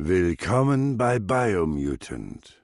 Willkommen bei Biomutant.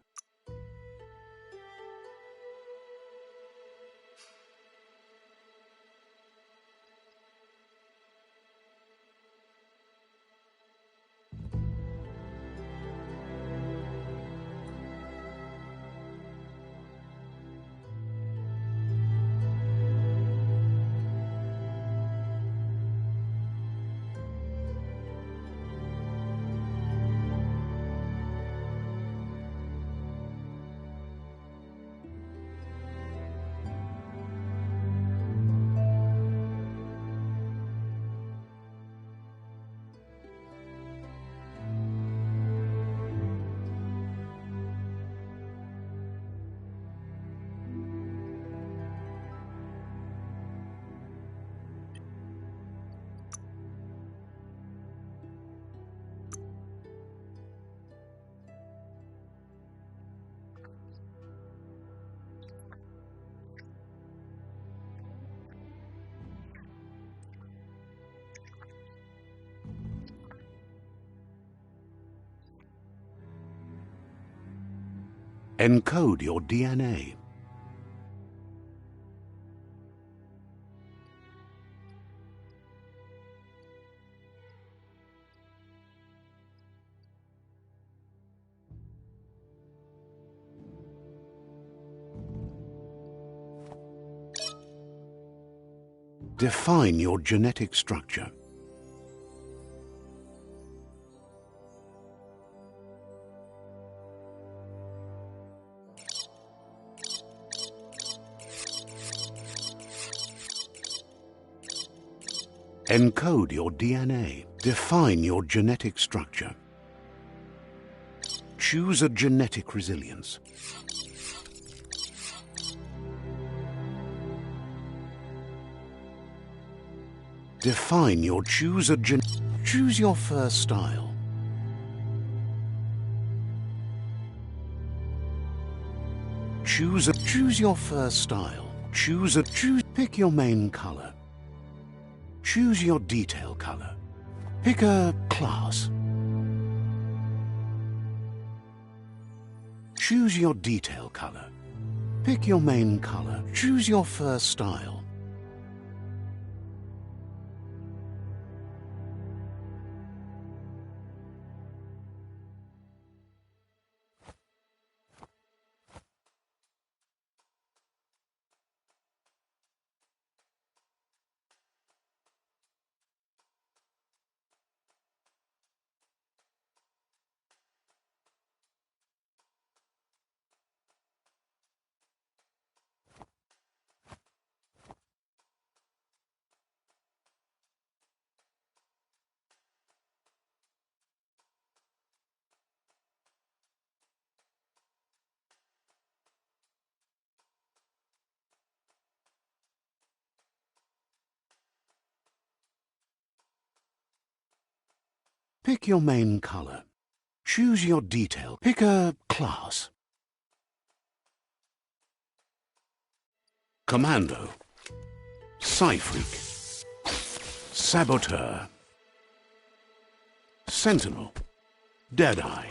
Encode your DNA. Define your genetic structure. Encode your DNA. Define your genetic structure. Choose a genetic resilience. Define your choose your first style. Choose your first style. Pick your main color. Choose your detail color. Pick a class. Choose your detail color. Pick your main color. Choose your first style. Pick your main color. Choose your detail. Pick a class. Commando. Psy-Freak. Saboteur. Sentinel. Deadeye.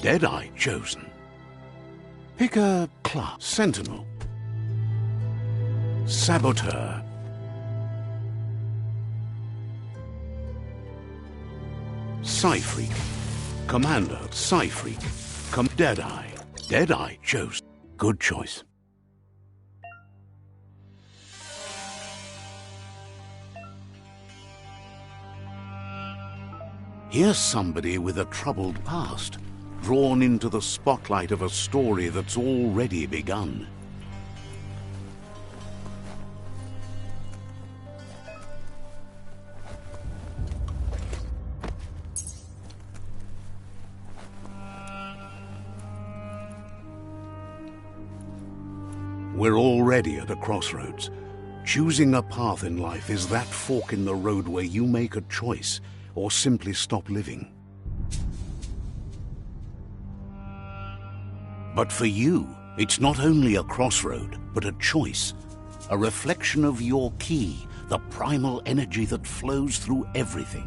Deadeye chosen. Pick a class. Sentinel. Saboteur. Psy-Freak. Commando. Psy-Freak. Deadeye. Deadeye chosen. Good choice. Here's somebody with a troubled past, drawn into the spotlight of a story that's already begun. We're already at a crossroads. Choosing a path in life is that fork in the road where you make a choice or simply stop living. But for you, it's not only a crossroad, but a choice, a reflection of your key, the primal energy that flows through everything.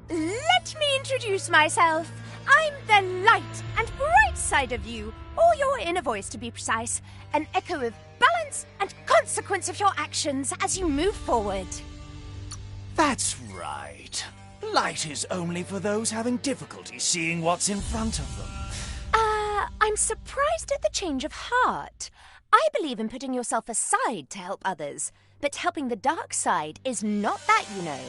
Let me introduce myself. I'm the light and bright side of you, or your inner voice to be precise, an echo of balance and consequence of your actions as you move forward. That's right. Light is only for those having difficulty seeing what's in front of them. I'm surprised at the change of heart. I believe in putting yourself aside to help others, but helping the dark side is not that, you know.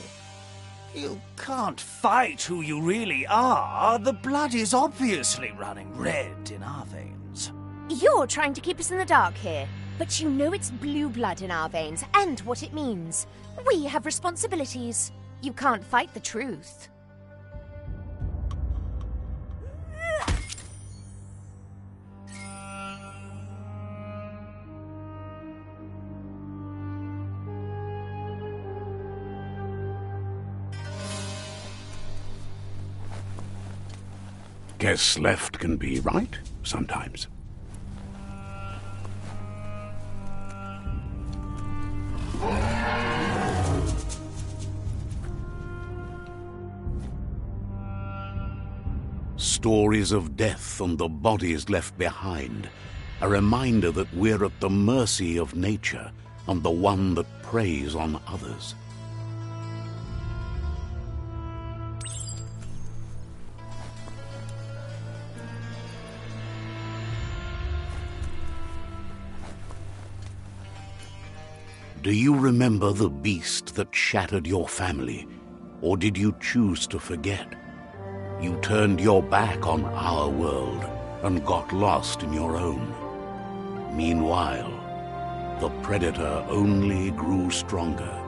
You can't fight who you really are. The blood is obviously running red in our veins. You're trying to keep us in the dark here, but you know it's blue blood in our veins and what it means. We have responsibilities. You can't fight the truth. Guess left can be right sometimes. Stories of death and the bodies left behind, a reminder that we're at the mercy of nature and the one that preys on others. Do you remember the beast that shattered your family, or did you choose to forget? You turned your back on our world and got lost in your own. Meanwhile, the predator only grew stronger.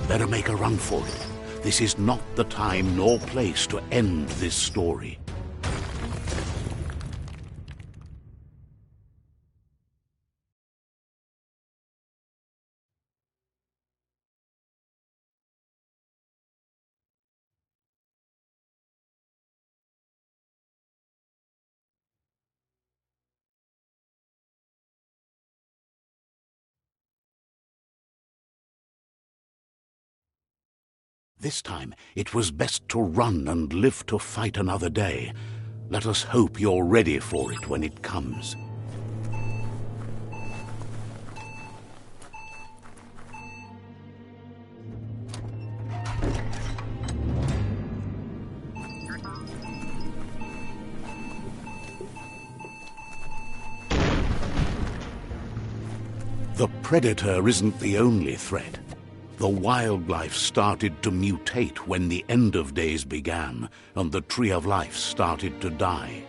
Better make a run for it. This is not the time nor place to end this story. This time, it was best to run and live to fight another day. Let us hope you're ready for it when it comes. The predator isn't the only threat. The wildlife started to mutate when the end of days began, and the tree of life started to die.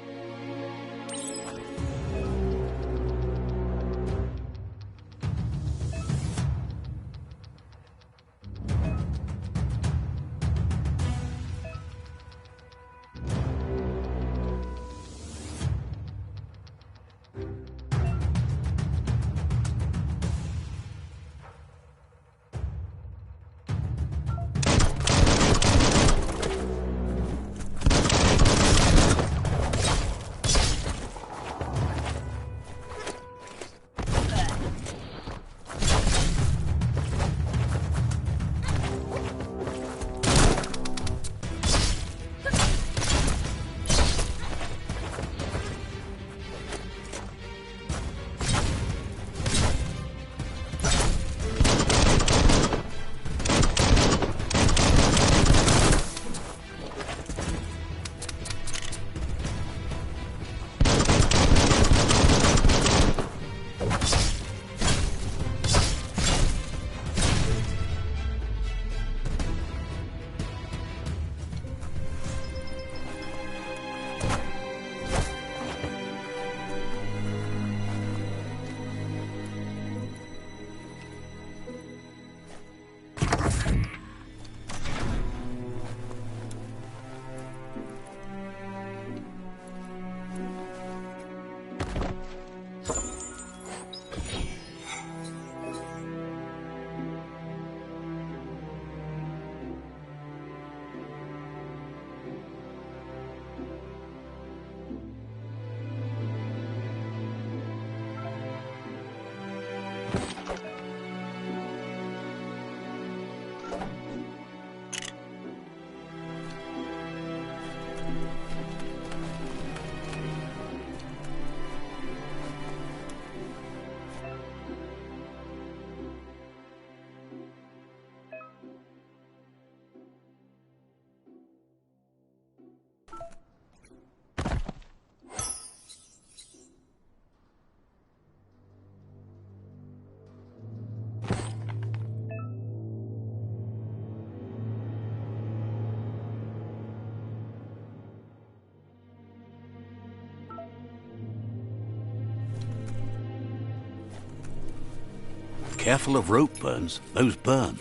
Careful of rope burns. Those burn.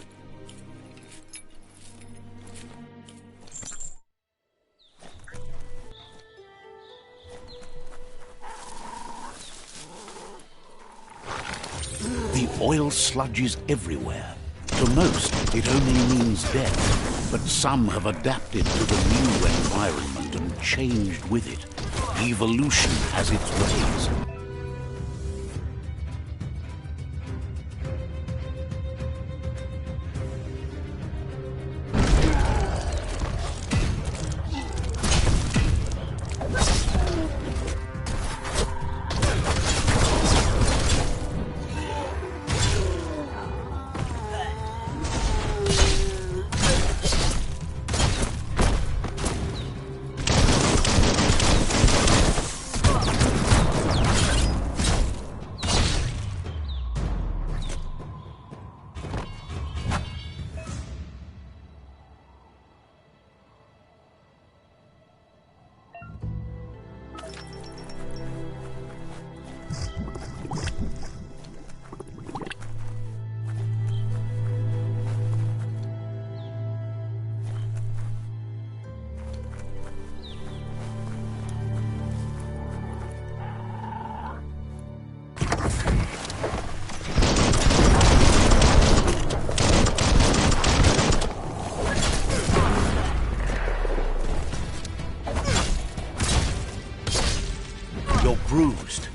The oil sludges everywhere. To most, it only means death, but some have adapted to the new environment and changed with it. Evolution has its ways. You're bruised.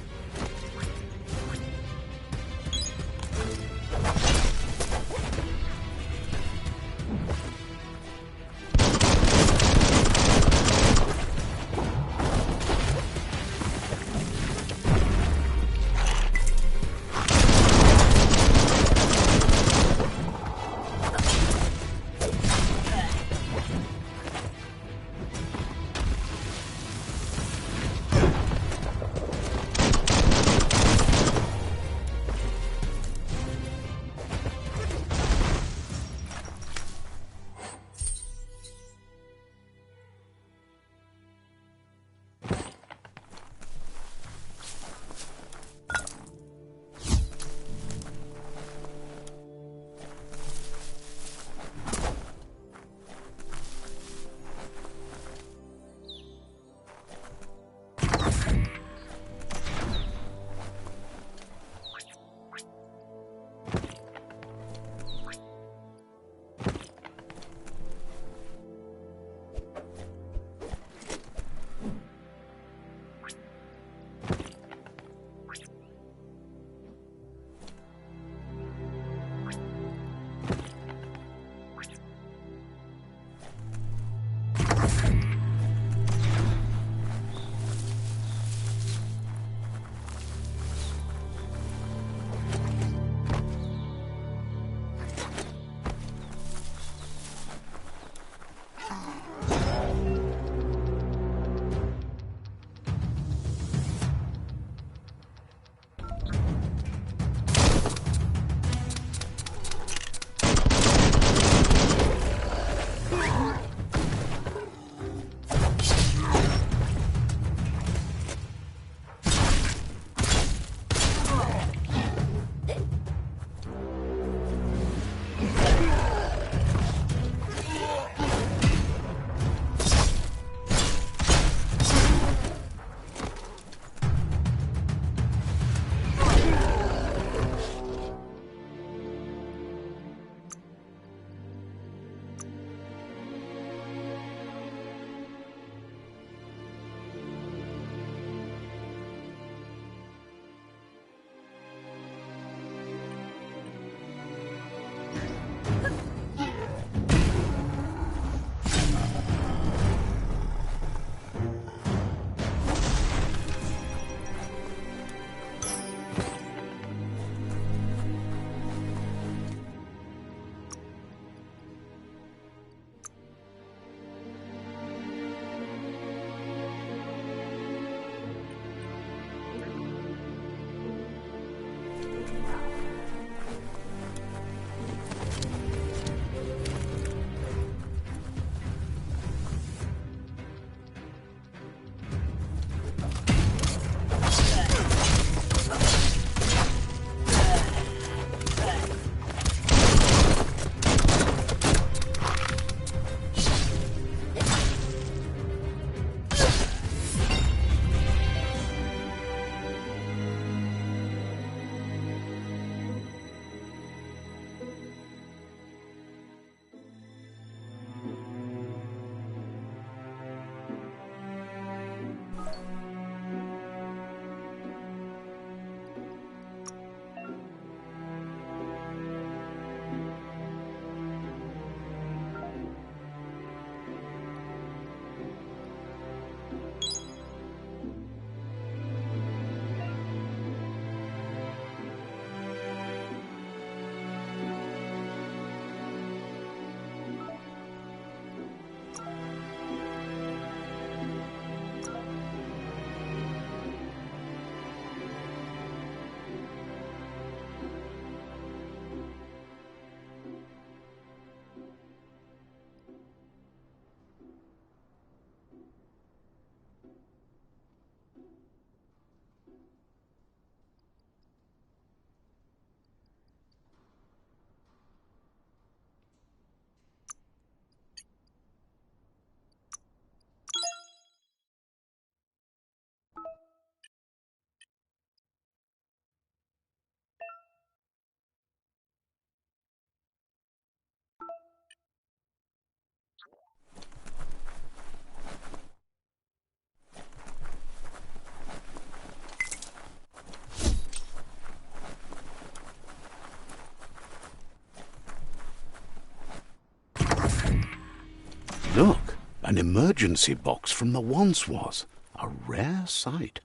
An emergency box from the once was. A rare sight.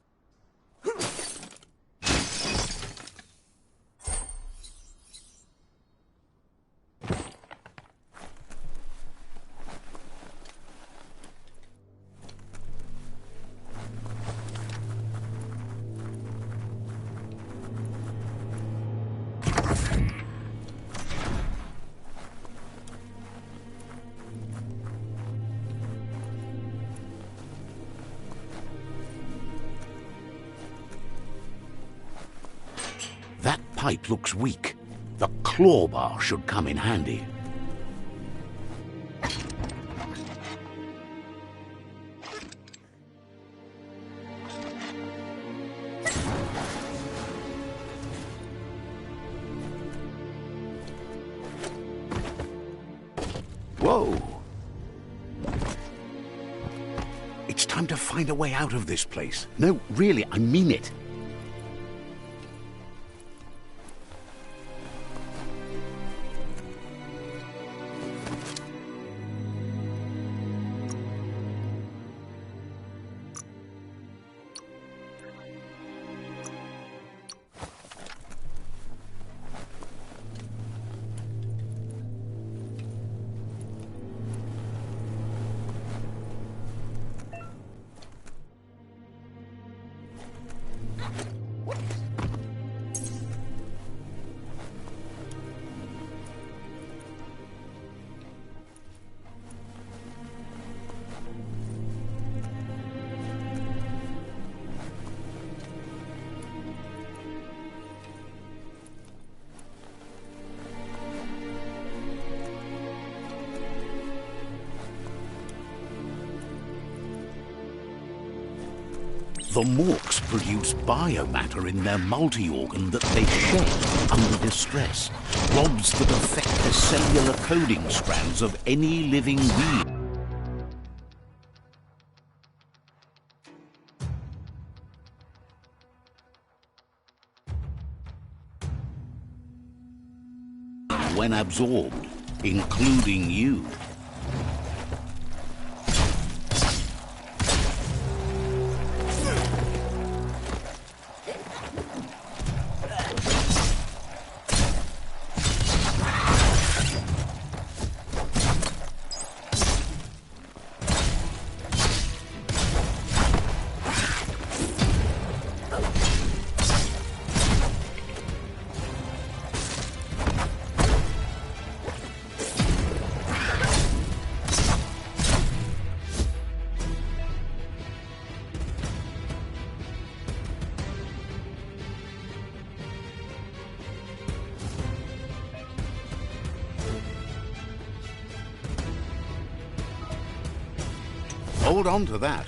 That pipe looks weak. The claw bar should come in handy. Whoa! It's time to find a way out of this place. No, really, I mean it. The Morks produce biomatter in their multi-organ that they shed under distress, rods that affect the cellular coding strands of any living being. When absorbed, including you. Hold on to that.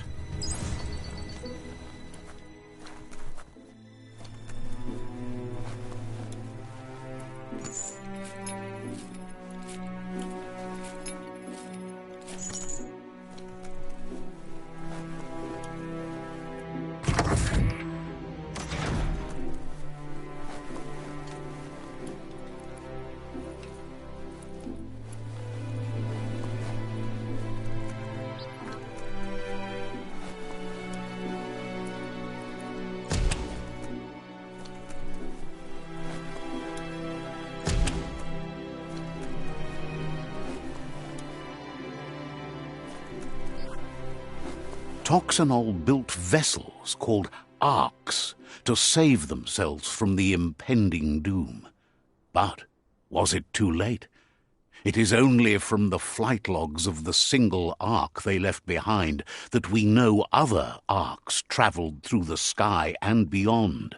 Toxanol built vessels called arks to save themselves from the impending doom. But was it too late? It is only from the flight logs of the single ark they left behind that we know other arks travelled through the sky and beyond.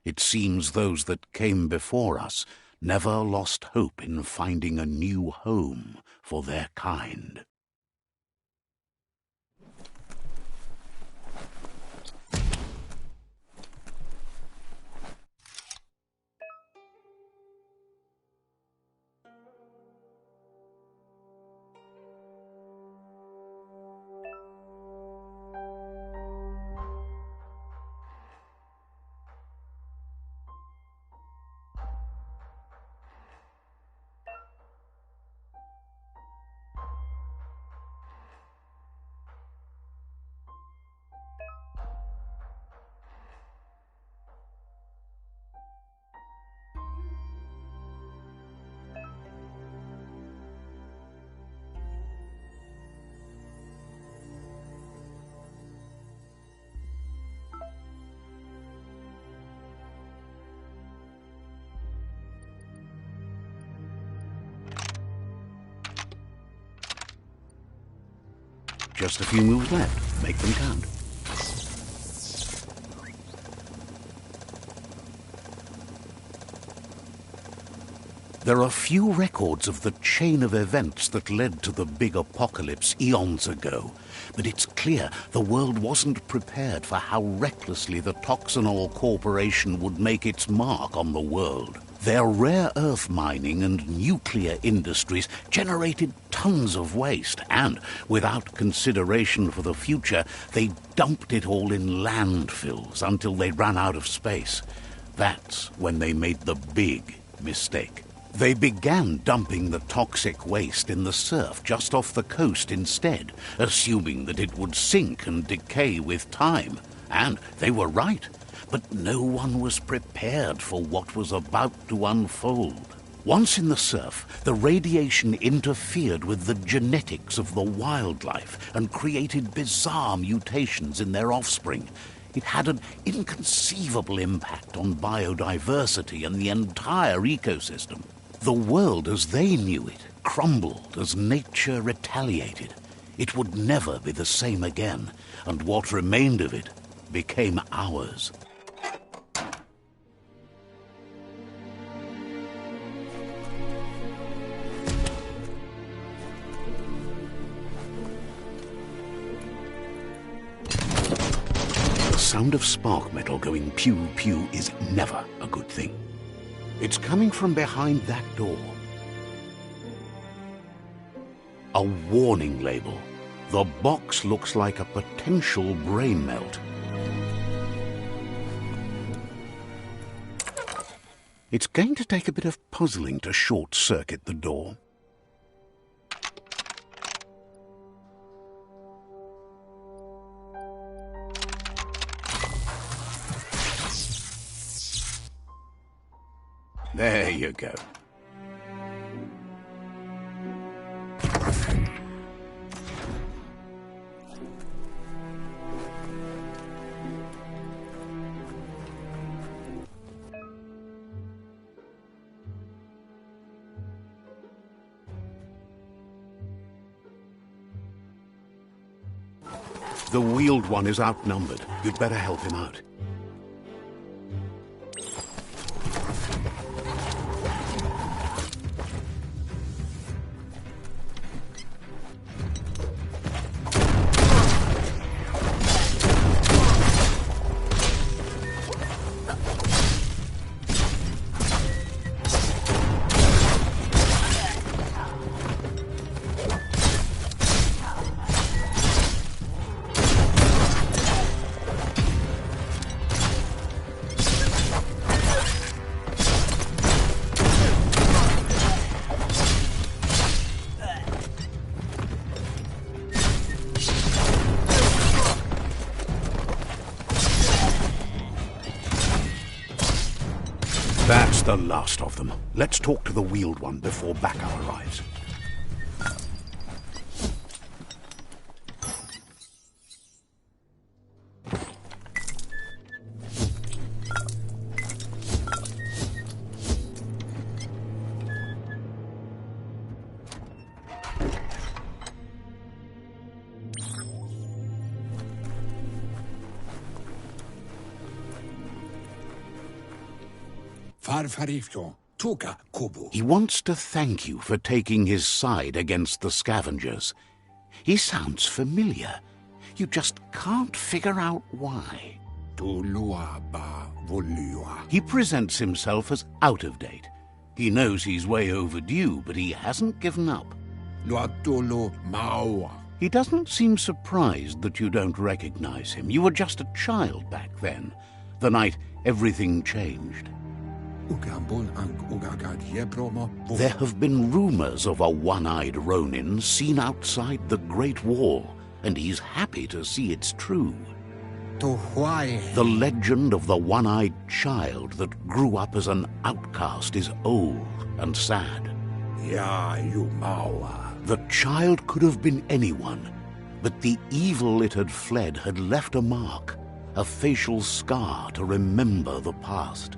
It seems those that came before us never lost hope in finding a new home for their kind. Just a few moves left. Make them count. There are few records of the chain of events that led to the big apocalypse eons ago, but it's clear the world wasn't prepared for how recklessly the Toxanol Corporation would make its mark on the world. Their rare earth mining and nuclear industries generated tons of waste, and, without consideration for the future, they dumped it all in landfills until they ran out of space. That's when they made the big mistake. They began dumping the toxic waste in the surf just off the coast instead, assuming that it would sink and decay with time. And they were right. But no one was prepared for what was about to unfold. Once in the surf, the radiation interfered with the genetics of the wildlife and created bizarre mutations in their offspring. It had an inconceivable impact on biodiversity and the entire ecosystem. The world as they knew it crumbled as nature retaliated. It would never be the same again, and what remained of it became ours. The sound of spark metal going pew-pew is never a good thing. It's coming from behind that door. A warning label. The box looks like a potential brain melt. It's going to take a bit of puzzling to short-circuit the door. There you go. The wheeled one is outnumbered. You'd better help him out. That's the last of them. Let's talk to the wheeled one before backup arrives. He wants to thank you for taking his side against the scavengers. He sounds familiar. You just can't figure out why. He presents himself as out of date. He knows he's way overdue, but he hasn't given up. He doesn't seem surprised that you don't recognize him. You were just a child back then, the night everything changed. There have been rumors of a one-eyed Ronin seen outside the Great Wall, and he's happy to see it's true. The legend of the one-eyed child that grew up as an outcast is old and sad. The child could have been anyone, but the evil it had fled had left a mark, a facial scar to remember the past.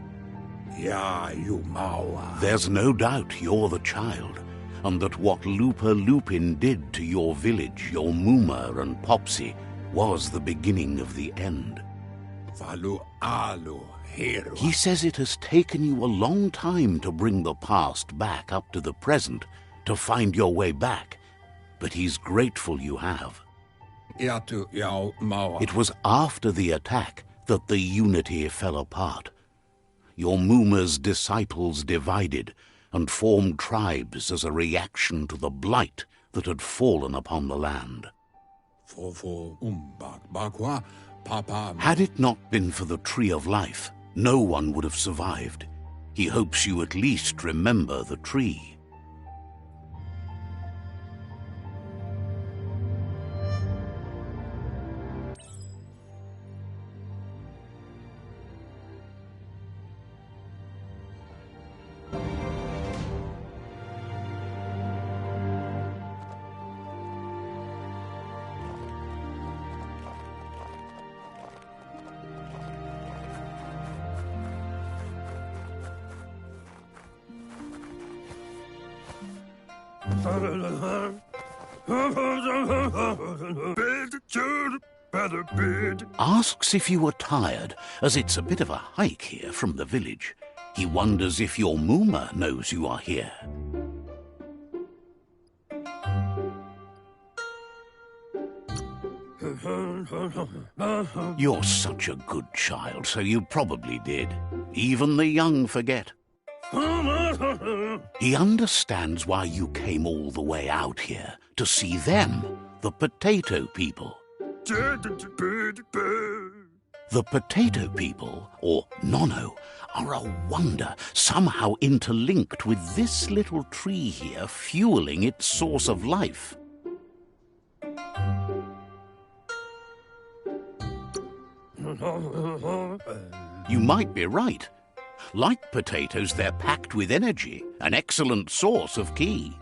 There's no doubt you're the child, and that what Looper Lupin did to your village, your Mooma and Popsy, was the beginning of the end. He says it has taken you a long time to bring the past back up to the present, to find your way back, but he's grateful you have. It was after the attack that the unity fell apart. Your Mooma's disciples divided and formed tribes as a reaction to the blight that had fallen upon the land. Had it not been for the Tree of Life, no one would have survived. He hopes you at least remember the tree. Asks if you were tired, as it's a bit of a hike here from the village. He wonders if your Mooma knows you are here. You're such a good child, so you probably did. Even the young forget. He understands why you came all the way out here, to see them, the potato people. The potato people, or Nono, are a wonder, somehow interlinked with this little tree here, fueling its source of life. You might be right. Like potatoes, they're packed with energy, an excellent source of ki.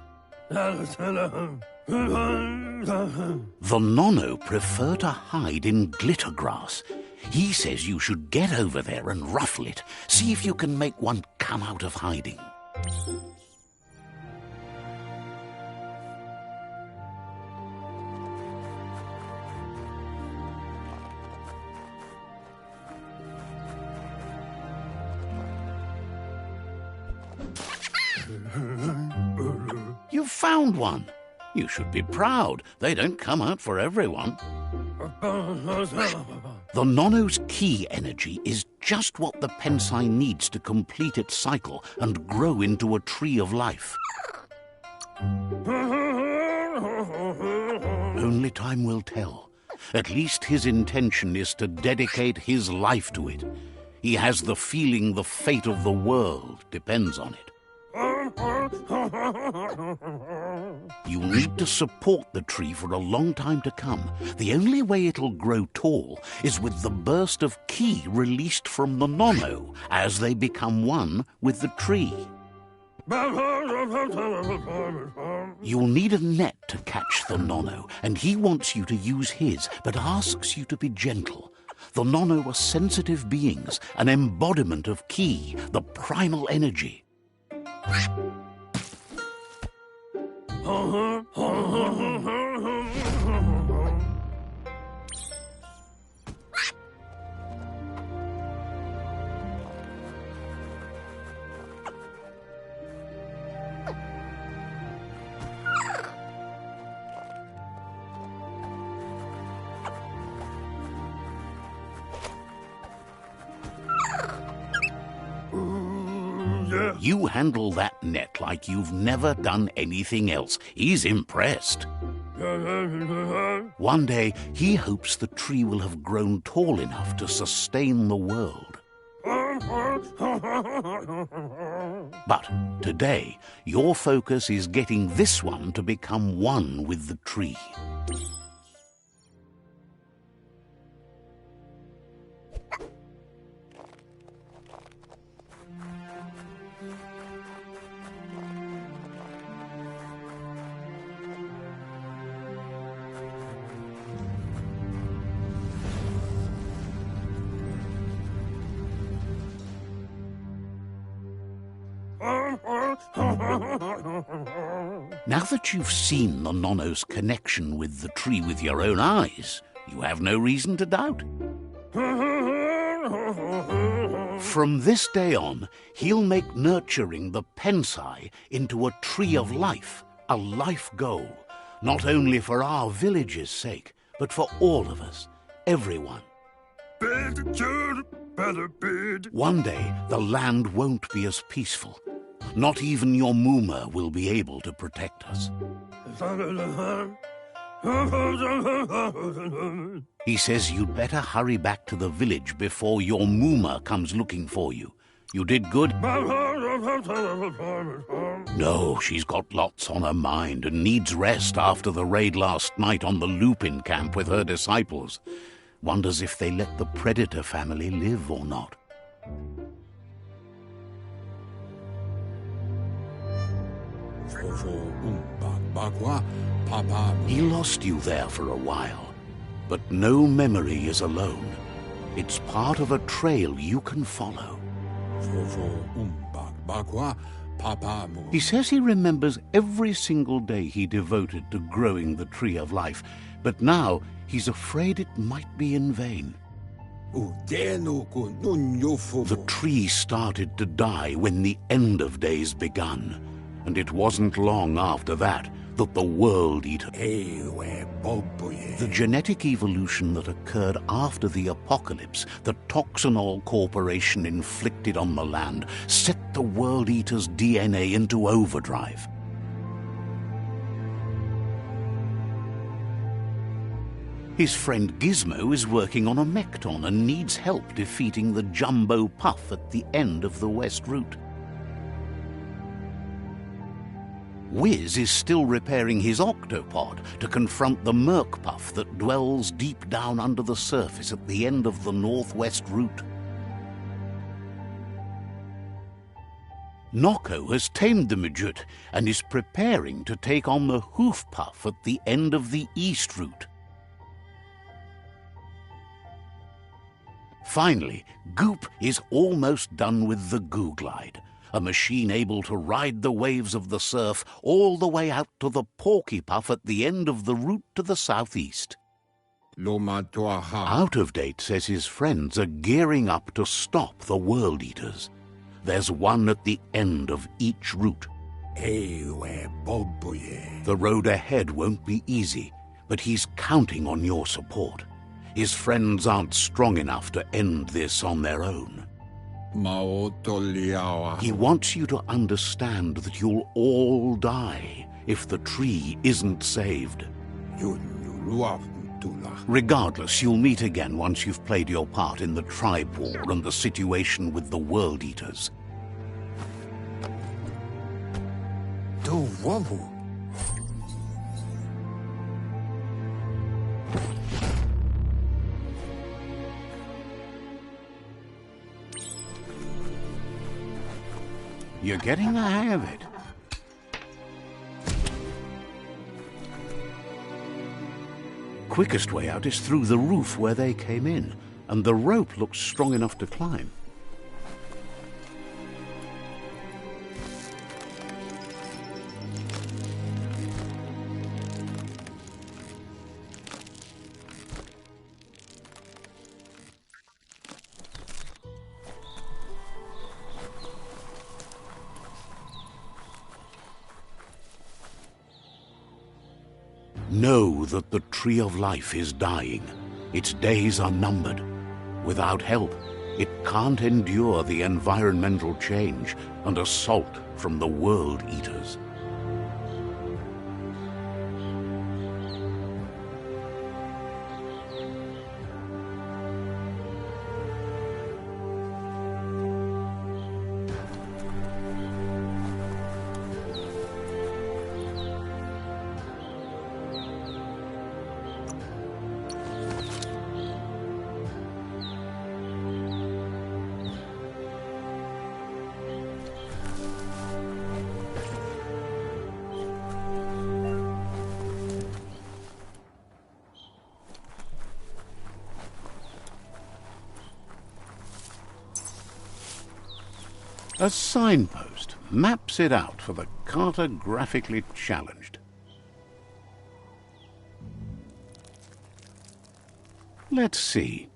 The Nono prefer to hide in glitter grass. He says you should get over there and ruffle it. See if you can make one come out of hiding. You found one. You should be proud. They don't come out for everyone. The Nono's ki energy is just what the Pensai needs to complete its cycle and grow into a tree of life. Only time will tell. At least his intention is to dedicate his life to it. He has the feeling the fate of the world depends on it. You'll need to support the tree for a long time to come. The only way it'll grow tall is with the burst of ki released from the Nono as they become one with the tree. You'll need a net to catch the Nono, and he wants you to use his, but asks you to be gentle. The Nono are sensitive beings, an embodiment of ki, the primal energy. You handle that net like you've never done anything else. He's impressed. One day, he hopes the tree will have grown tall enough to sustain the world. But today, your focus is getting this one to become one with the tree. Now that you've seen the Nonno's connection with the tree with your own eyes, you have no reason to doubt. From this day on, he'll make nurturing the Pensai into a tree of life, a life goal, not only for our village's sake, but for all of us, everyone. One day, the land won't be as peaceful. Not even your Mooma will be able to protect us. He says you'd better hurry back to the village before your Mooma comes looking for you. You did good? No, she's got lots on her mind and needs rest after the raid last night on the Lupin camp with her disciples. Wonders if they let the Predator family live or not. He lost you there for a while, but no memory is alone. It's part of a trail you can follow. He says he remembers every single day he devoted to growing the Tree of Life, but now he's afraid it might be in vain. The tree started to die when the end of days begun, and it wasn't long after that the World Eater, the genetic evolution that occurred after the apocalypse that Toxanol Corporation inflicted on the land, set the World Eater's DNA into overdrive. His friend Gizmo is working on a Mekton and needs help defeating the Jumbo Puff at the end of the West Route. Wiz is still repairing his octopod to confront the Merc Puff that dwells deep down under the surface at the end of the Northwest Route. Noko has tamed the Midget and is preparing to take on the Hoof Puff at the end of the East Route. Finally, Goop is almost done with the Goo Glide, a machine able to ride the waves of the surf all the way out to the Porky Puff at the end of the route to the southeast. Out of Date says his friends are gearing up to stop the World Eaters. There's one at the end of each route. The road ahead won't be easy, but he's counting on your support. His friends aren't strong enough to end this on their own. He wants you to understand that you'll all die if the tree isn't saved. Regardless, you'll meet again once you've played your part in the tribe war and the situation with the World Eaters. You're getting the hang of it. Quickest way out is through the roof where they came in, and the rope looks strong enough to climb. Know that the Tree of Life is dying. Its days are numbered. Without help, it can't endure the environmental change and assault from the World Eaters. A signpost maps it out for the cartographically challenged. Let's see.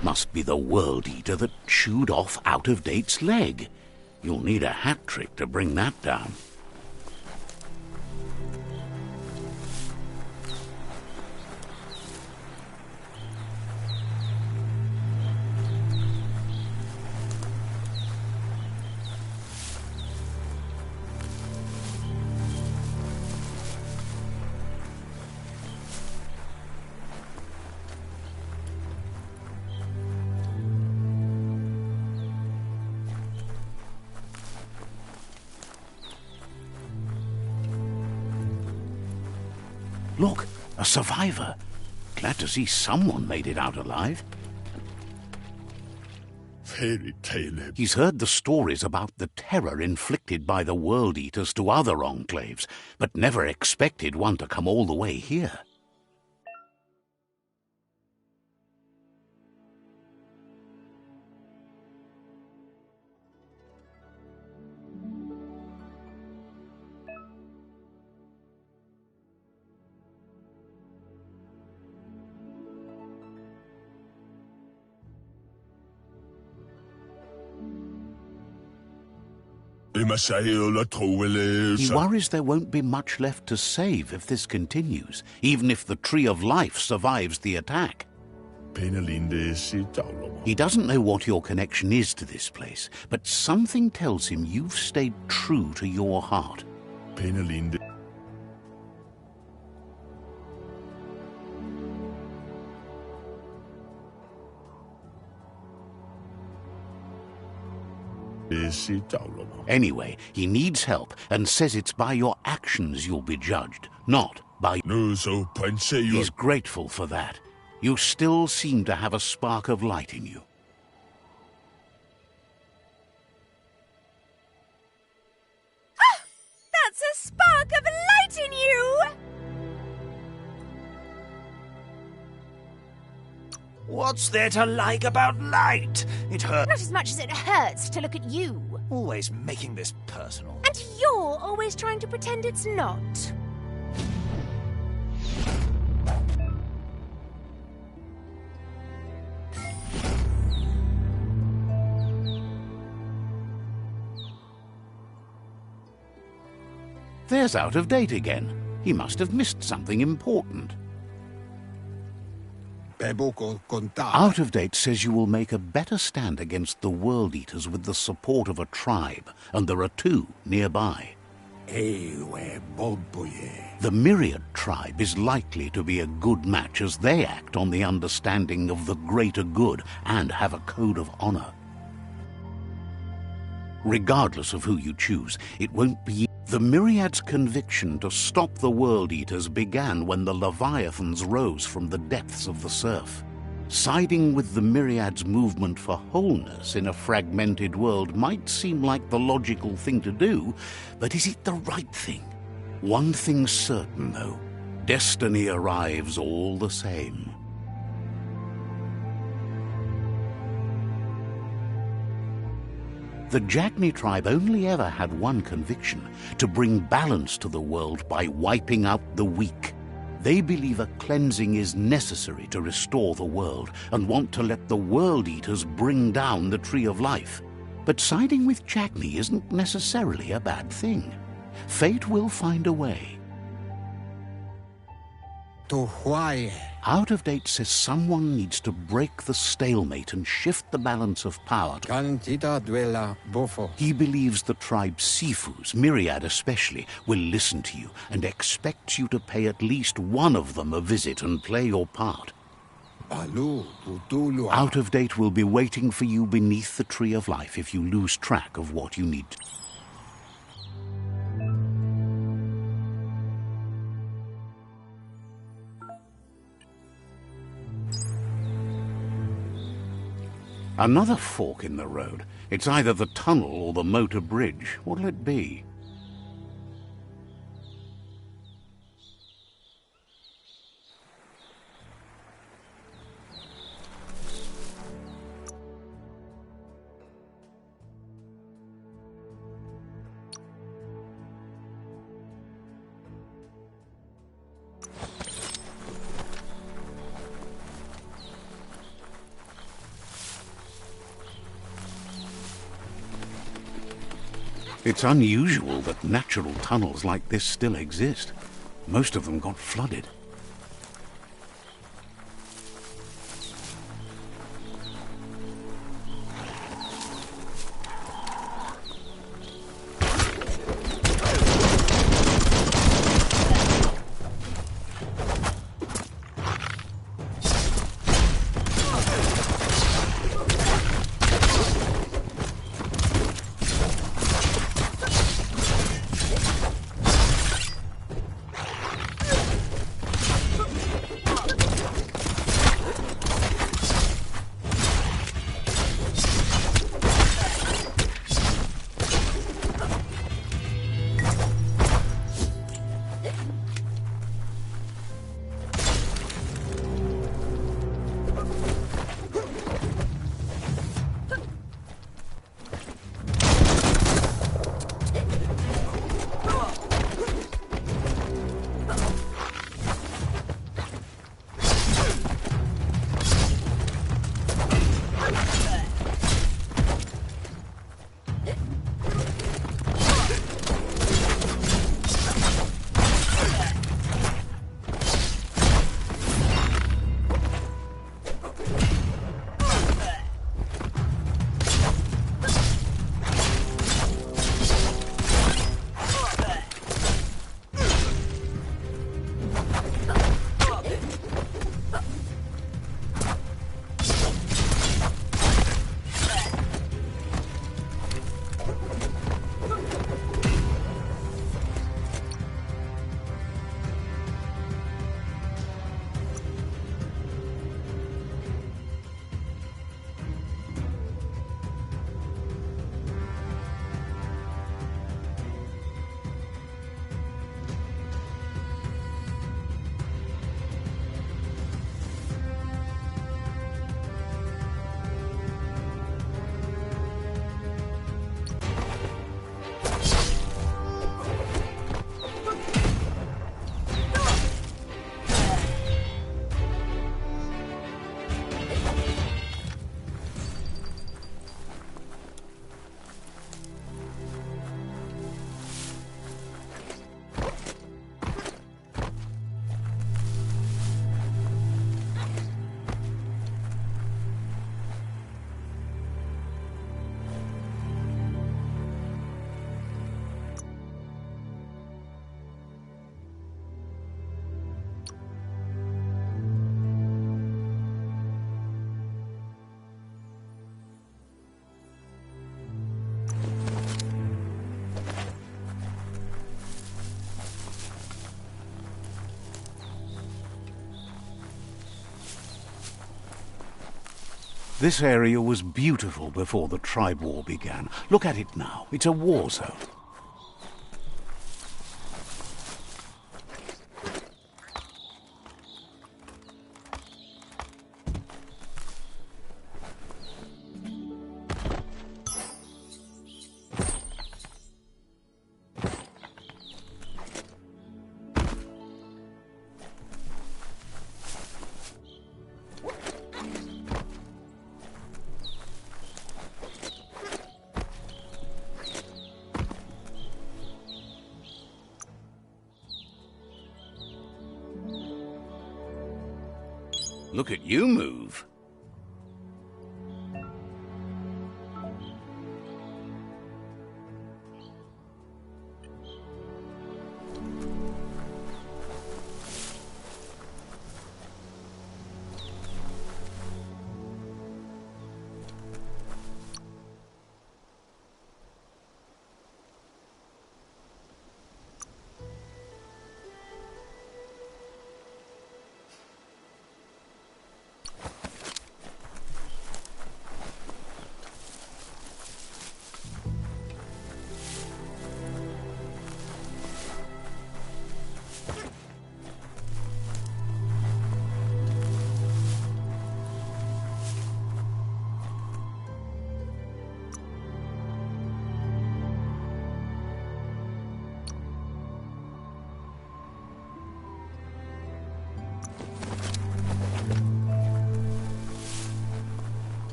Must be the World Eater that chewed off Out-of-Date's leg. You'll need a hat trick to bring that down. Look, a survivor. Glad to see someone made it out alive. Fairy tale. He's heard the stories about the terror inflicted by the World Eaters to other enclaves, but never expected one to come all the way here. He worries there won't be much left to save if this continues, even if the Tree of Life survives the attack. He doesn't know what your connection is to this place, but something tells him you've stayed true to your heart. Anyway, he needs help and says it's by your actions you'll be judged, not by... He's grateful for that. You still seem to have a spark of light in you. Ah! That's a spark of light in you! What's there to like about light? It hurts. Not as much as it hurts to look at you. Always making this personal. And you're always trying to pretend it's not. There's Out-of-Date again. He must have missed something important. Out-of-Date says you will make a better stand against the World Eaters with the support of a tribe, and there are two nearby. The Myriad tribe is likely to be a good match as they act on the understanding of the greater good and have a code of honor. Regardless of who you choose, it won't be... The Myriad's conviction to stop the World Eaters began when the Leviathans rose from the depths of the surf. Siding with the Myriad's movement for wholeness in a fragmented world might seem like the logical thing to do, but is it the right thing? One thing's certain, though. Destiny arrives all the same. The Jagni tribe only ever had one conviction: to bring balance to the world by wiping out the weak. They believe a cleansing is necessary to restore the world and want to let the World Eaters bring down the Tree of Life. But siding with Jagni isn't necessarily a bad thing. Fate will find a way. Out of Date says someone needs to break the stalemate and shift the balance of power. He believes the tribe Sifus, Myriad especially, will listen to you and expects you to pay at least one of them a visit and play your part. Out of Date will be waiting for you beneath the Tree of Life if you lose track of what you need to. Another fork in the road. It's either the tunnel or the motor bridge. What'll it be? It's unusual that natural tunnels like this still exist. Most of them got flooded. This area was beautiful before the tribe war began. Look at it now. It's a war zone. Look at you move.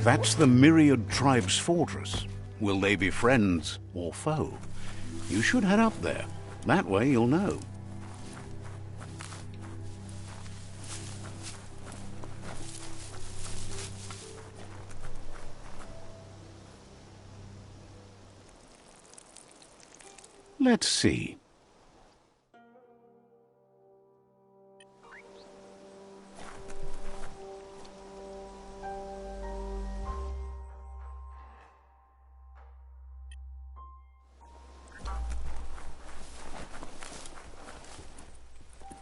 That's the Myriad Tribe's fortress. Will they be friends or foe? You should head up there. That way you'll know. Let's see.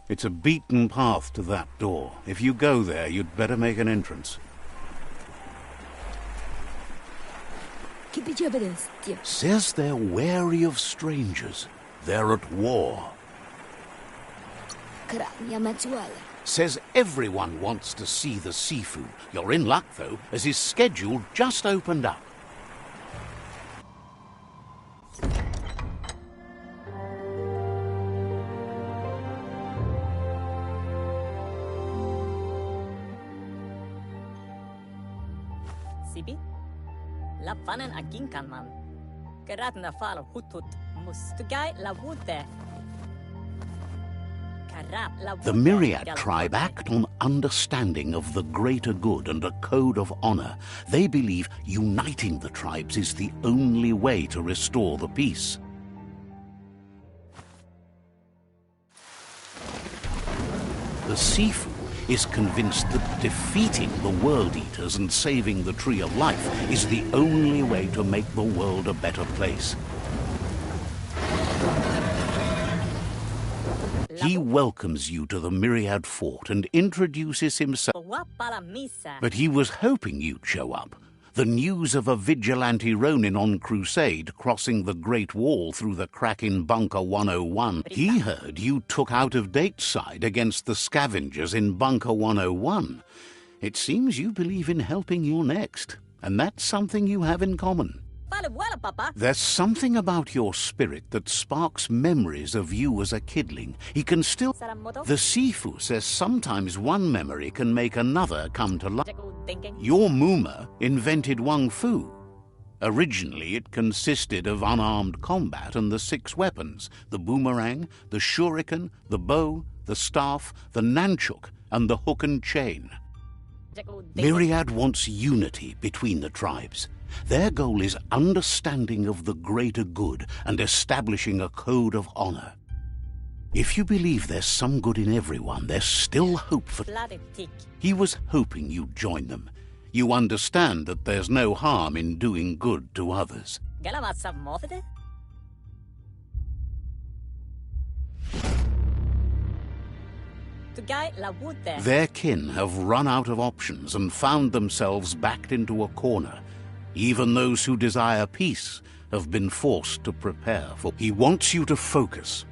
It's a beaten path to that door. If you go there, you'd better make an entrance. Says they're wary of strangers. They're at war. Says everyone wants to see the Sifu. You're in luck, though, as his schedule just opened up. Sibi? Lapanen aginkan man. Geratna fal hutut mustugai la wute. The Myriad tribe act on understanding of the greater good and a code of honor. They believe uniting the tribes is the only way to restore the peace. The Sifu is convinced that defeating the World Eaters and saving the Tree of Life is the only way to make the world a better place. He welcomes you to the Myriad Fort and introduces himself. But he was hoping you'd show up. The news of a vigilante Ronin on crusade crossing the Great Wall through the crack in Bunker 101. He heard you took out-of-date side against the scavengers in Bunker 101. It seems you believe in helping your next, and that's something you have in common. There's something about your spirit that sparks memories of you as a kidling. He can still... The Sifu says sometimes one memory can make another come to life. Your Muma invented Wung Fu. Originally, it consisted of unarmed combat and the 6 weapons: the boomerang, the shuriken, the bow, the staff, the nunchuk, and the hook and chain. Myriad wants unity between the tribes. Their goal is understanding of the greater good and establishing a code of honor. If you believe there's some good in everyone, there's still hope for... He was hoping you'd join them. You understand that there's no harm in doing good to others. Their kin have run out of options and found themselves backed into a corner. Even those who desire peace have been forced to prepare for... He wants you to focus.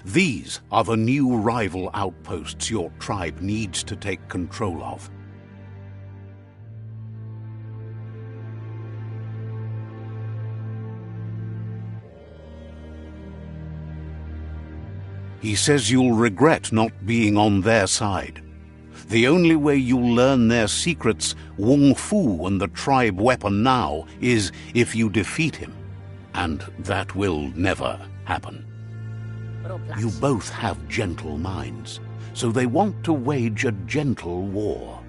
These are the new rival outposts your tribe needs to take control of. He says you'll regret not being on their side. The only way you'll learn their secrets, Wung Fu and the tribe weapon now, is if you defeat him. And that will never happen. You both have gentle minds, so they want to wage a gentle war.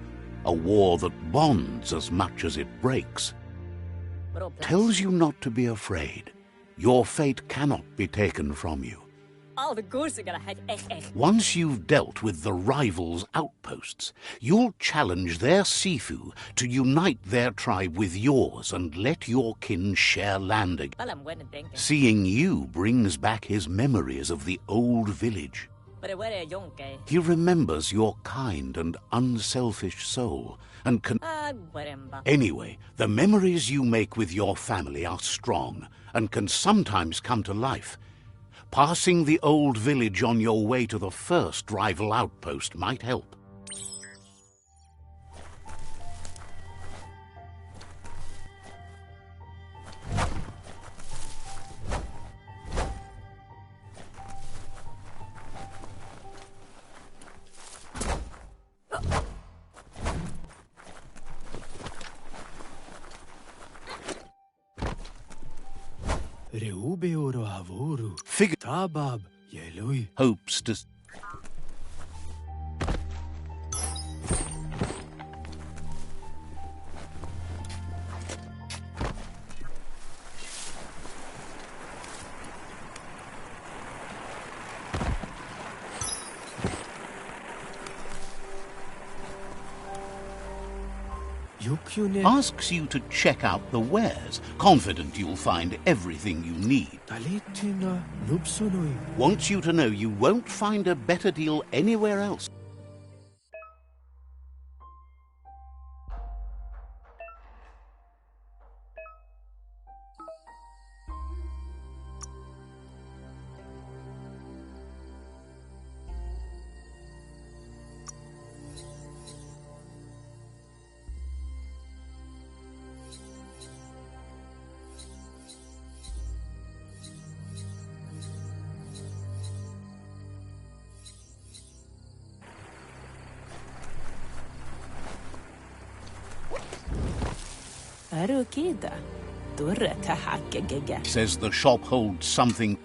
A war that bonds as much as it breaks. Tells you not to be afraid. Your fate cannot be taken from you. All the goose are gonna head echt. Once you've dealt with the rivals' outposts, you'll challenge their Sifu to unite their tribe with yours and let your kin share land again. Well, I'm winning thinking. Seeing you brings back his memories of the old village. But it were young guy. He remembers your kind and unselfish soul and can... Anyway, the memories you make with your family are strong and can sometimes come to life. Passing the old village on your way to the first rival outpost might help. Figure hopes to... Asks you to check out the wares, confident you'll find everything you need. Wants you to know you won't find a better deal anywhere else. Says the shop holds something.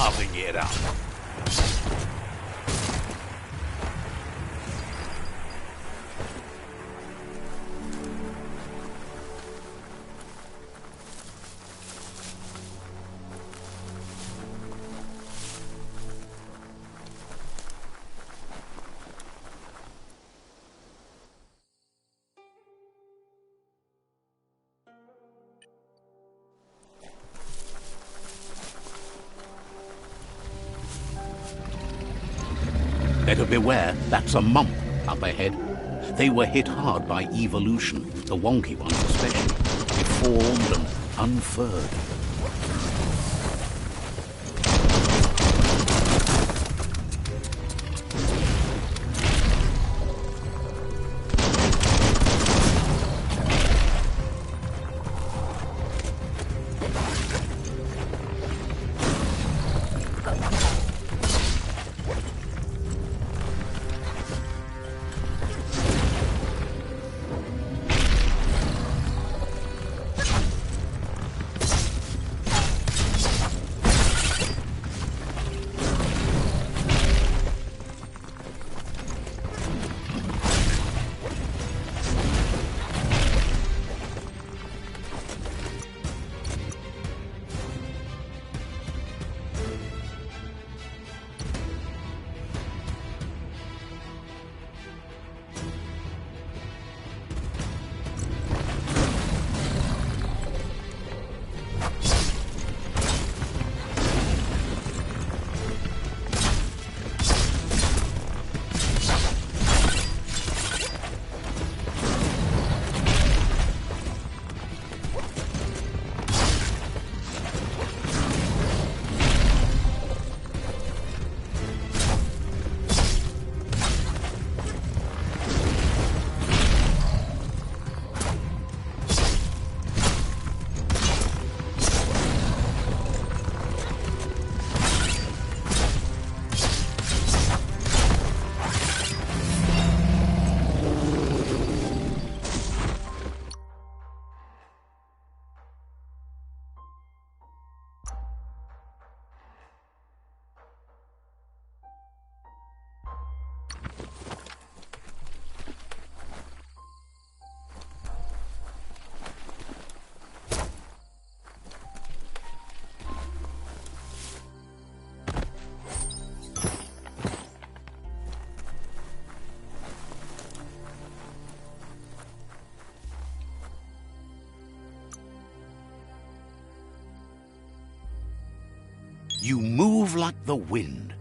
carving it up. Better beware, that's a mump up ahead. They were hit hard by evolution, the wonky ones especially, deformed and unfurred. You move like the wind.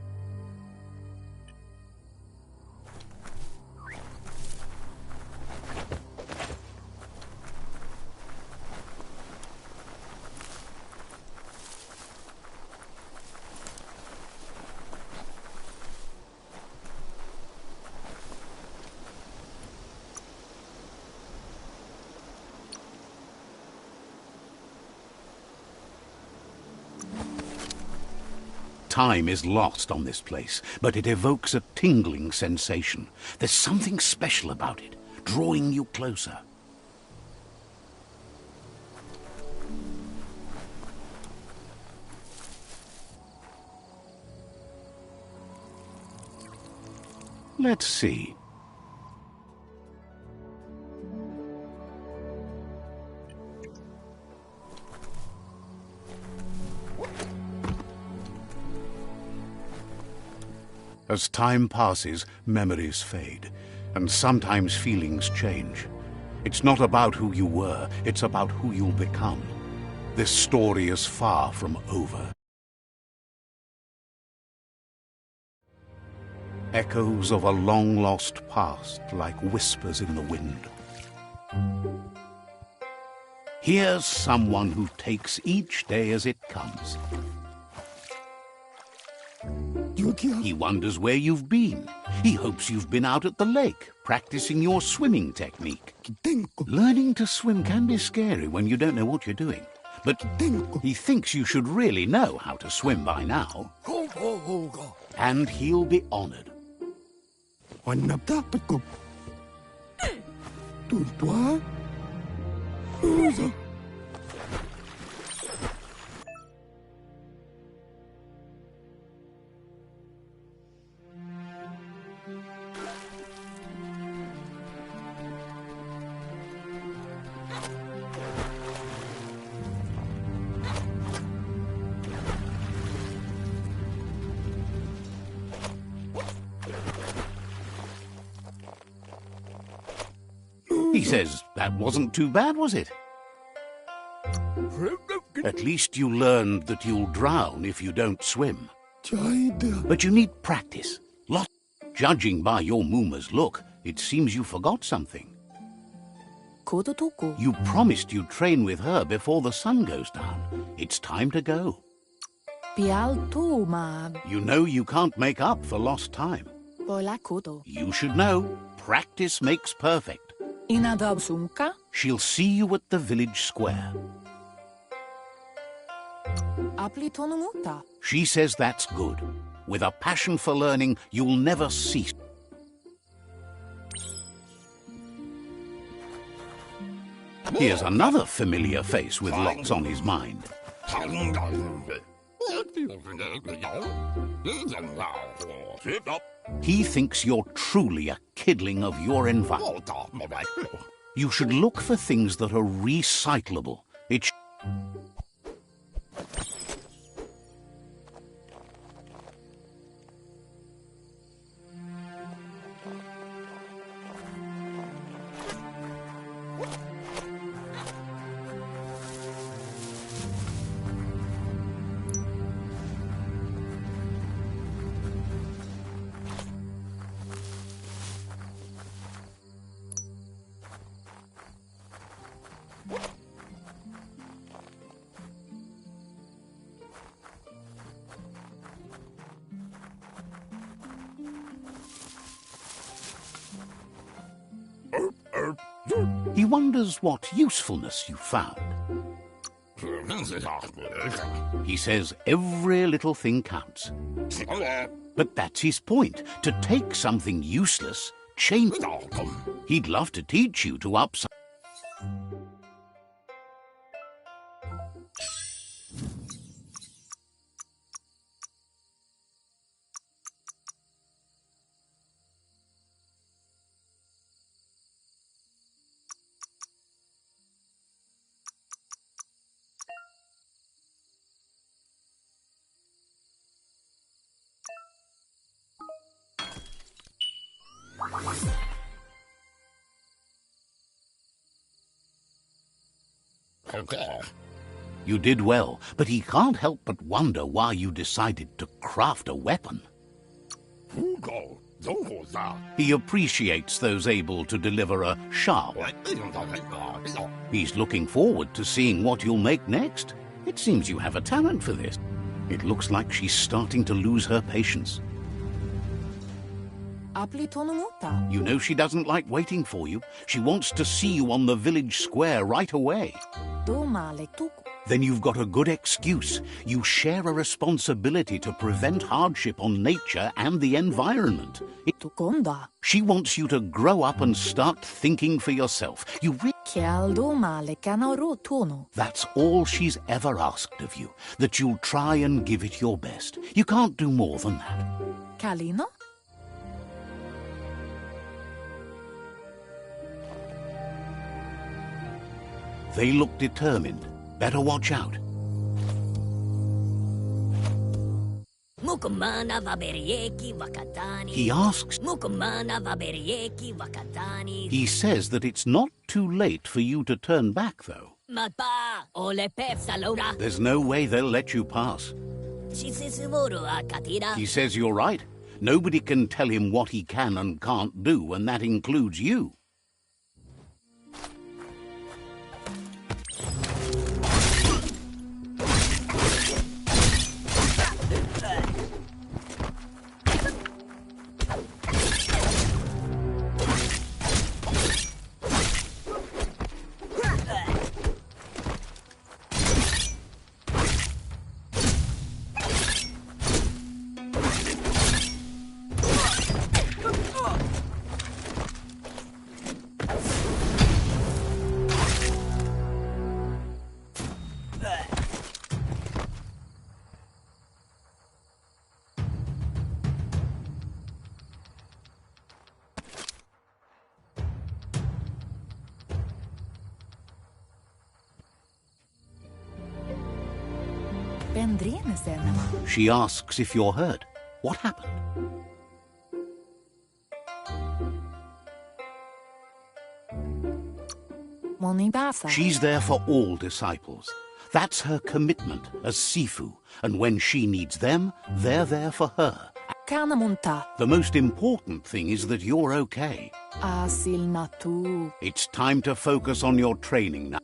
Time is lost on this place, but it evokes a tingling sensation. There's something special about it, drawing you closer. Let's see. As time passes, memories fade, and sometimes feelings change. It's not about who you were, it's about who you'll become. This story is far from over. Echoes of a long-lost past, like whispers in the wind. Here's someone who takes each day as it comes. He wonders where you've been. He hopes you've been out at the lake, practicing your swimming technique. Learning to swim can be scary when you don't know what you're doing. But he thinks you should really know how to swim by now. And he'll be honored. He says that wasn't too bad, was it? At least you learned that you'll drown if you don't swim. But you need practice. Judging by your Mooma's look, it seems you forgot something. You promised you'd train with her before the sun goes down. It's time to go. You know you can't make up for lost time. You should know. Practice makes perfect. She'll see you at the village square. She says that's good. With a passion for learning, you'll never cease. Here's another familiar face with lots on his mind. He thinks you're truly a kidling of your environment. You should look for things that are recyclable. He wonders what usefulness you found. He says every little thing counts. But that's his point, to take something useless, change it. He'd love to teach you to upside. You did well, but he can't help but wonder why you decided to craft a weapon. He appreciates those able to deliver a sharp. He's looking forward to seeing what you'll make next. It seems you have a talent for this. It looks like she's starting to lose her patience. You know she doesn't like waiting for you. She wants to see you on the village square right away. Then you've got a good excuse. You share a responsibility to prevent hardship on nature and the environment. She wants you to grow up and start thinking for yourself. That's all she's ever asked of you, that you'll try and give it your best. You can't do more than that. They look determined. Better watch out. He asks. He says that it's not too late for you to turn back, though. There's no way they'll let you pass. He says you're right. Nobody can tell him what he can and can't do, and that includes you. She asks if you're hurt. What happened? She's there for all disciples. That's her commitment as Sifu, and when she needs them, they're there for her. The most important thing is that you're okay. It's time to focus on your training now.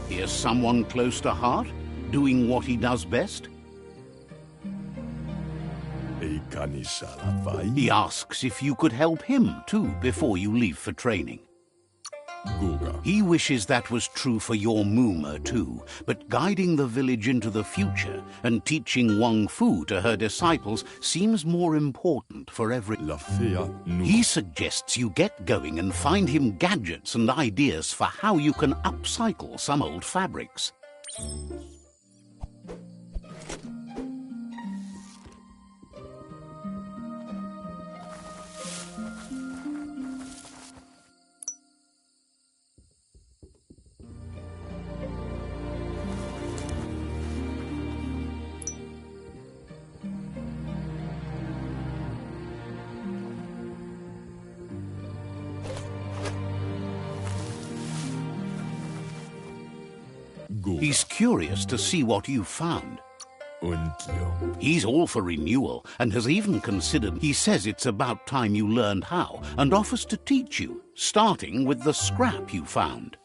Here's someone close to heart, doing what he does best. He asks if you could help him too before you leave for training. He wishes that was true for your Muma too, but guiding the village into the future and teaching Wang Fu to her disciples seems more important for He suggests you get going and find him gadgets and ideas for how you can upcycle some old fabrics. He's curious to see what you found. He's all for renewal and has even considered. He says it's about time you learned how and offers to teach you, starting with the scrap you found.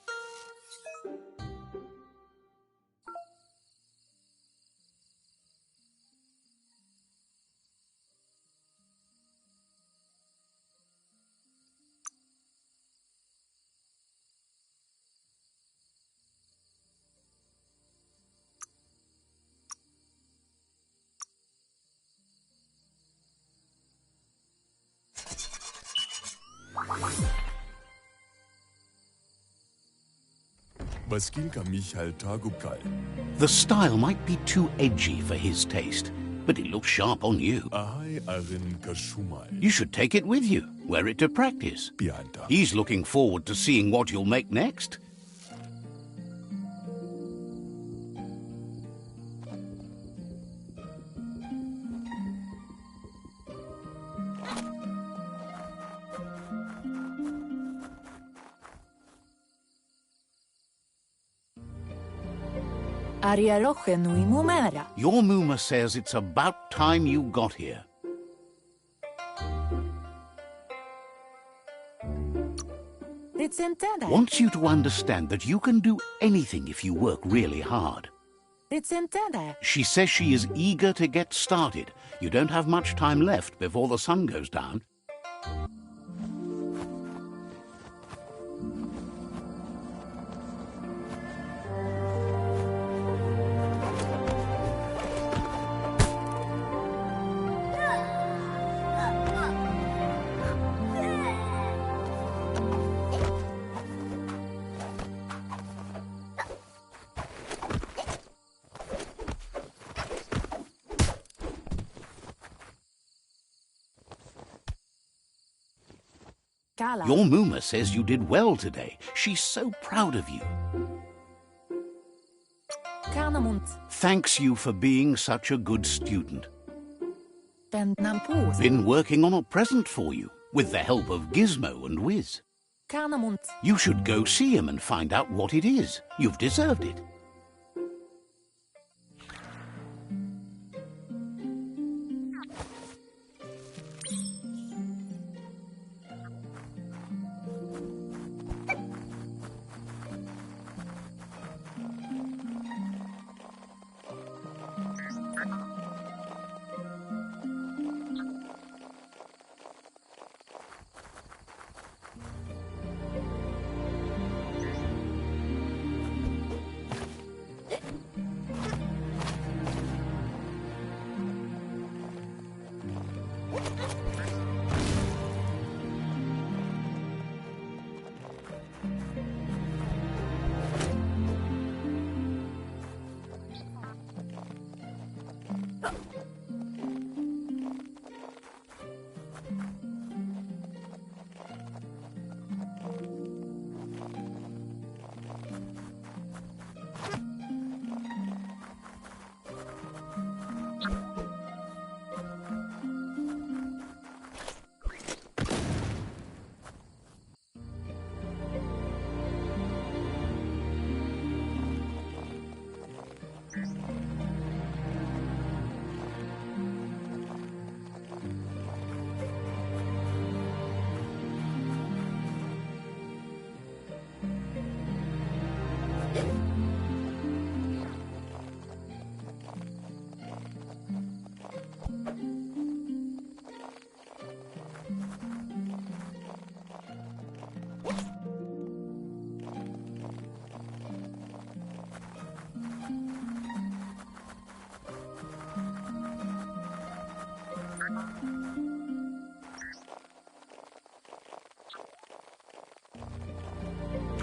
The style might be too edgy for his taste, but it looks sharp on you. You should take it with you, wear it to practice. He's looking forward to seeing what you'll make next. Your Muma says it's about time you got here. Wants you to understand that you can do anything if you work really hard. She says she is eager to get started. You don't have much time left before the sun goes down. Your Muma says you did well today. She's so proud of you. Thanks you for being such a good student. Been working on a present for you, with the help of Gizmo and Wiz. You should go see him and find out what it is. You've deserved it.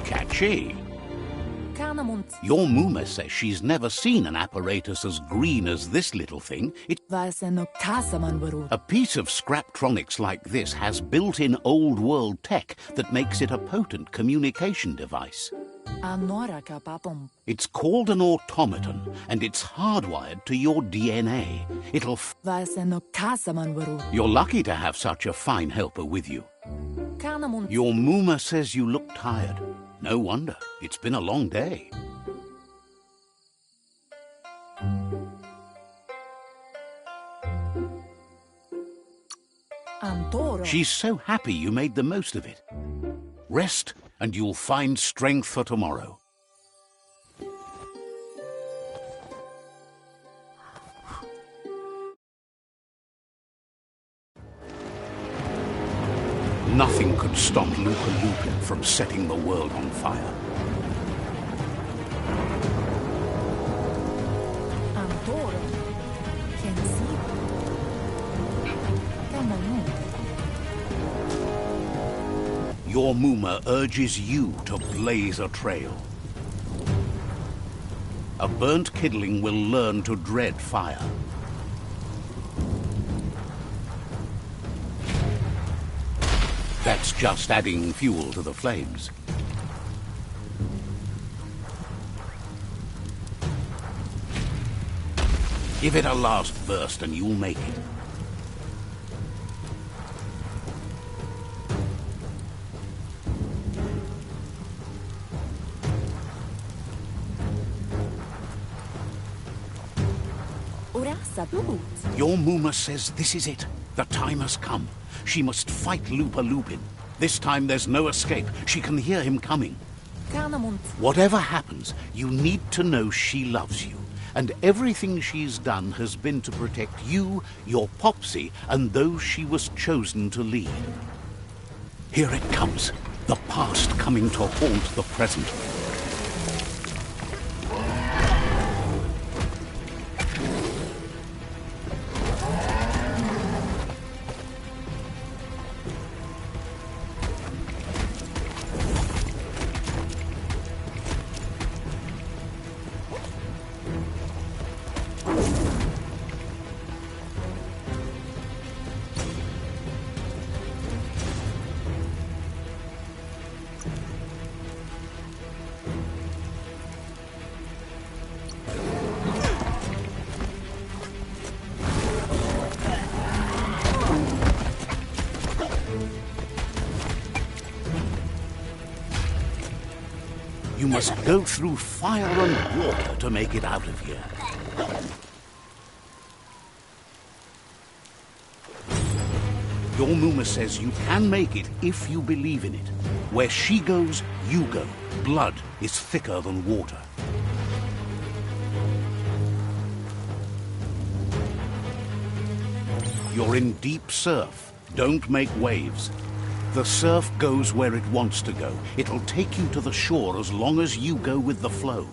Catchy. Kanamund. Your Muma says she's never seen an apparatus as green as this little thing. A piece of Scraptronics like this has built-in old-world tech that makes it a potent communication device. It's called an automaton, and it's hardwired to your DNA. You're lucky to have such a fine helper with you. Your Muma says you look tired. No wonder. It's been a long day. She's so happy you made the most of it. Rest, and you'll find strength for tomorrow. Nothing could stop Lupa Lupin from setting the world on fire. Your Muma urges you to blaze a trail. A burnt kidling will learn to dread fire. That's just adding fuel to the flames. Give it a last burst and you'll make it. Your Muma says this is it. The time has come. She must fight Lupa Lupin. This time there's no escape. She can hear him coming. Whatever happens, you need to know she loves you. And everything she's done has been to protect you, your Popsy, and those she was chosen to lead. Here it comes. The past coming to haunt the present. You must go through fire and water to make it out of here. Your Muma says you can make it if you believe in it. Where she goes, you go. Blood is thicker than water. You're in deep surf. Don't make waves. The surf goes where it wants to go. It'll take you to the shore as long as you go with the flow.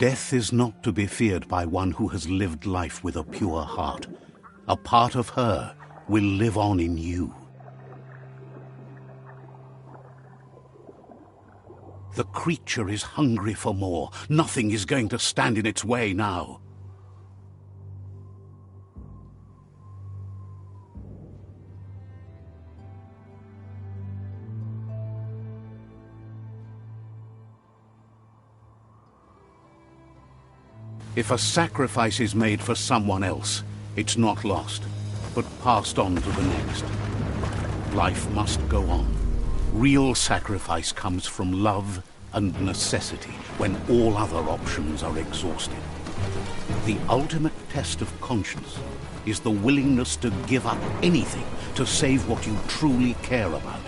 Death is not to be feared by one who has lived life with a pure heart. A part of her will live on in you. The creature is hungry for more. Nothing is going to stand in its way now. If a sacrifice is made for someone else, it's not lost, but passed on to the next. Life must go on. Real sacrifice comes from love and necessity when all other options are exhausted. The ultimate test of conscience is the willingness to give up anything to save what you truly care about.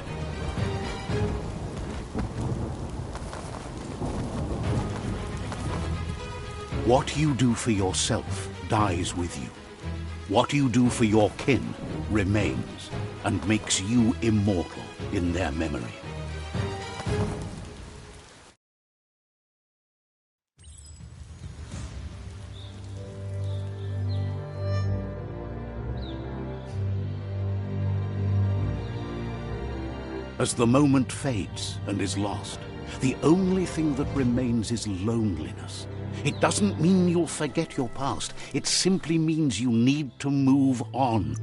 What you do for yourself dies with you. What you do for your kin remains and makes you immortal in their memory. As the moment fades and is lost, the only thing that remains is loneliness. It doesn't mean you'll forget your past. It simply means you need to move on.